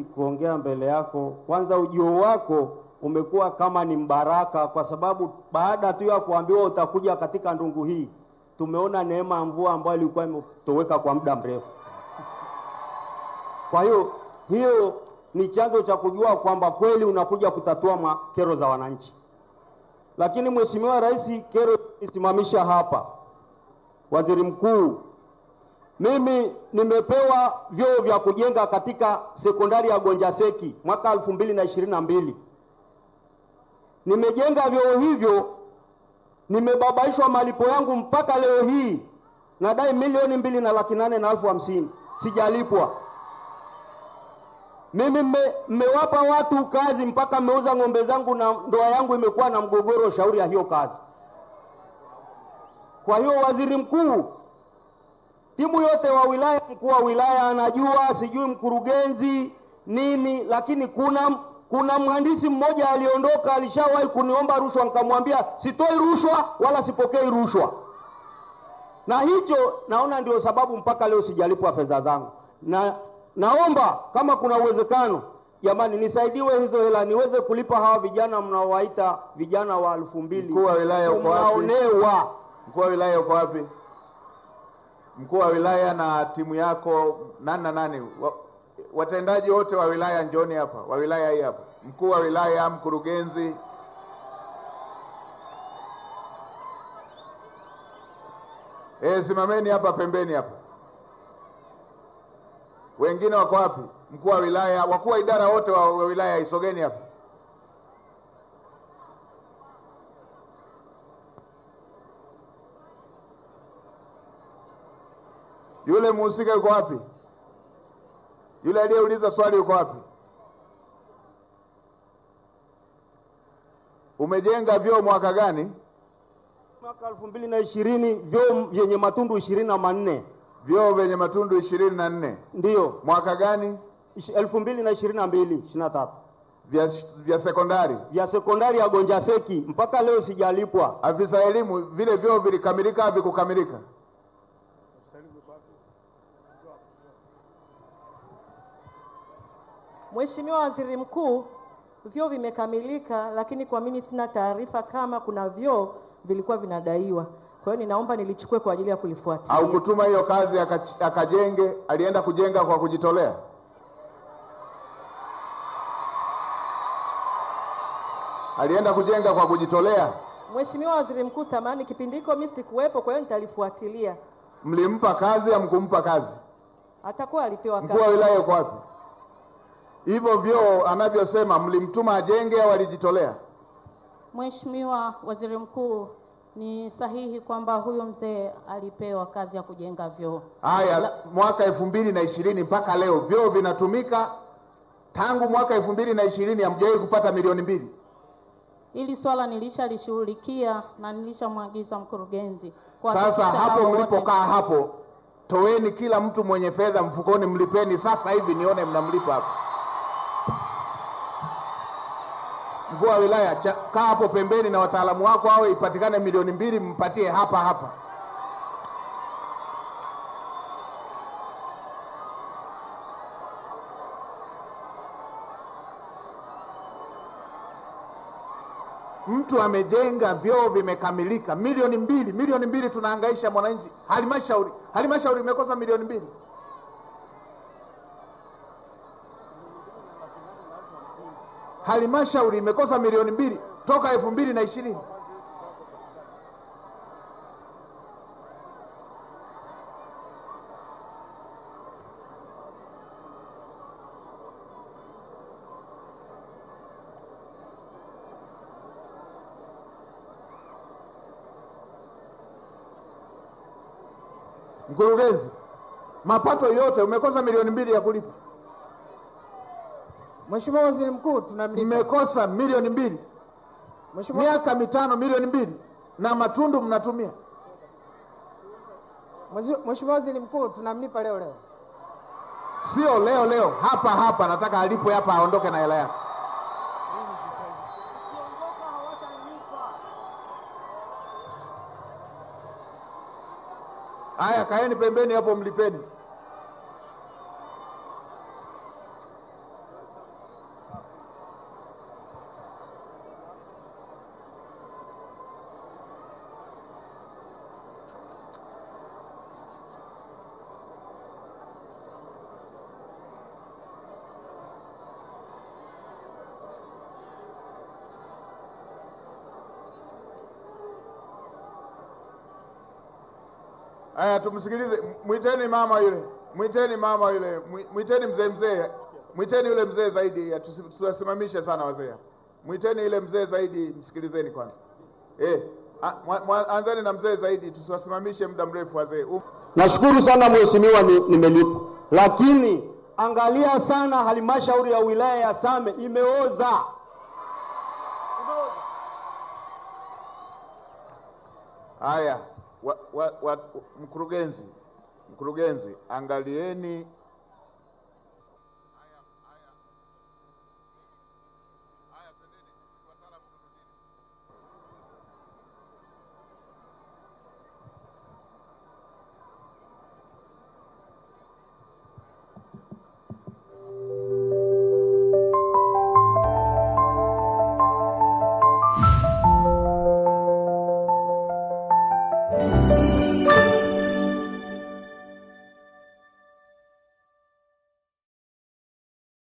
kuongea mbele yako. Kwanza ujio wako umekuwa kama ni mbaraka, kwa sababu baada tu ya kuambiwa utakuja katika ndungu hii, tumeona neema ya mvua ambayo ilikuwa imetoweka kwa muda mrefu. Kwa hiyo ni chanzo cha kujua kwamba kweli unakuja kutatua kero za wananchi. Lakini Mheshimiwa Rais, kero isimamisha hapa. Waziri Mkuu, mimi nimepewa vyoo vya kujenga katika sekondari ya Gonjaseki mwaka 2022. Nimejenga vyoo hivyo, nimebabaishwa malipo yangu mpaka leo hii. Nadai 2,850,000 sijalipwa. Mimi mmewapa watu kazi mpaka mmeuza ng'ombe zangu na ndoa yangu imekuwa na mgogoro shauri ya hiyo kazi. Kwa hiyo Waziri Mkuu, timu yote wa wilaya, mkuu wa wilaya anajua, sijui mkurugenzi nini, lakini kuna mhandisi mmoja aliondoka, alishawahi kuniomba rushwa, nikamwambia sitoi rushwa wala sipokei rushwa. Na hicho naona ndio sababu mpaka leo sijalipwa fedha zangu. Naomba kama kuna uwezekano, jamani, nisaidiwe hizo hela niweze kulipa hawa vijana mnaowaita vijana wa 2000. Mkuu wa wilaya uko wapi? Mnaonewa. Mkuu wa wilaya uko wapi? Mkuu wa wilaya na timu yako nani? Watendaji wote wa wilaya njoni hapa. Wa wilaya hii hapa. Mkuu wa wilaya, mkurugenzi. Simameni hapa pembeni hapa. Wengine wako wapi? Mkuu wa wilaya, wakuu wa idara wote wa wilaya isogeni hapa. Yule mhusika yuko wapi? Yule aliyeuliza swali yuko wapi? Umejenga vyoo mwaka gani? Mwaka 2020, vyoo vyenye matundu 24. Vyoo vyenye matundu 24. Ndiyo. Mwaka gani? 2022, 23. Vya sekondari? Vya sekondari ya Gonjaseki mpaka leo sijalipwa. Afisa elimu, vile vyoo vilikamilika au vikukamilika? Mheshimiwa Waziri Mkuu, vyoo vimekamilika, lakini kwa mimi sina taarifa kama kuna vyoo vilikuwa vinadaiwa. Kwa hiyo ninaomba nilichukue kwa ajili ya kulifuatilia. Au kutuma hiyo kazi akajenge, alienda kujenga kwa kujitolea? Alienda kujenga kwa kujitolea? Mheshimiwa Waziri Mkuu, samahani, kipindi hiko mimi sikuwepo, kwa hiyo nitalifuatilia. Mlimpa kazi au mkumpa kazi? Atakuwa alipewa kazi. Mkuu wa wilaya yuko wapi? Hivyo vyoo anavyosema mlimtuma ajenge au alijitolea? Mheshimiwa Waziri Mkuu, ni sahihi kwamba huyo mzee alipewa kazi ya kujenga vyoo. Haya, mwaka 2020 mpaka leo vyoo vinatumika. Tangu mwaka 2020 hamjawahi kupata milioni 2. Hili swala nilishalishughulikia na nilishamwagiza mkurugenzi. Sasa hapo mlipokaa hapo, toweni kila mtu mwenye fedha mfukoni, mlipeni sasa hivi nione mnamlipa hapo. Mkuu wa wilaya, kaa hapo pembeni na wataalamu wako hao, ipatikane milioni 2 mpatie hapa hapa. Mtu amejenga vyoo vimekamilika, milioni 2. Milioni 2 tunahangaisha mwananchi. Halmashauri imekosa milioni 2. Halmashauri imekosa milioni 2 toka 2020. Mkurugenzi, mapato yote umekosa milioni 2 ya kulipa. Mheshimiwa Waziri Mkuu, tunamlipa. Mmekosa milioni 2. Miaka 5 milioni 2 na matundu mnatumia. Mheshimiwa Waziri Mkuu, tunamlipa leo. Sio leo, hapa nataka alipwe hapa, aondoke na hela yake. Haya, kaeni pembeni hapo mlipeni. Haya, tumsikilize. Mwiteni mama yule, mwiteni mzee, mwiteni yule mzee zaidi, tusiwasimamishe sana wazee. Mwiteni yule mzee zaidi, msikilizeni kwanza. Anzeni na mzee zaidi, tusiwasimamishe muda mrefu wazee. Nashukuru sana mheshimiwa, nimelipa, lakini angalia sana halmashauri ya wilaya ya Same imeoza. Haya, mkurugenzi, angalieni